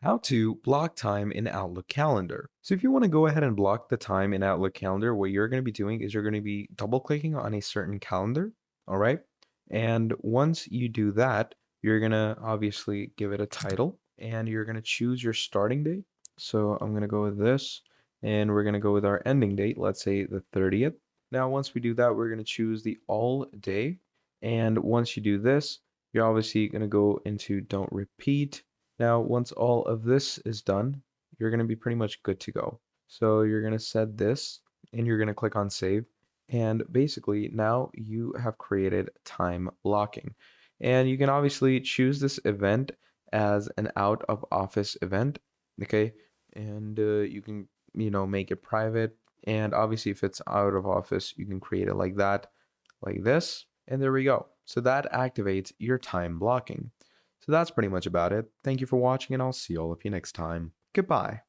How to block time in Outlook Calendar. So if you want to go ahead and block the time in Outlook Calendar, what you're going to be doing is you're going to be double clicking on a certain calendar. All right. And once you do that, you're going to obviously give it a title and you're going to choose your starting date. So I'm going to go with this and we're going to go with our ending date. Let's say the 30th. Now, once we do that, we're going to choose the all day. And once you do this, you're obviously going to go into don't repeat. Now, once all of this is done, you're going to be pretty much good to go. So you're going to set this and you're going to click on save. And basically now you have created time blocking. And you can obviously choose this event as an out of office event. Okay. And you can, make it private. And obviously if it's out of office, you can create it like that, like this. And there we go. So that activates your time blocking. So that's pretty much about it. Thank you for watching, and I'll see all of you next time. Goodbye.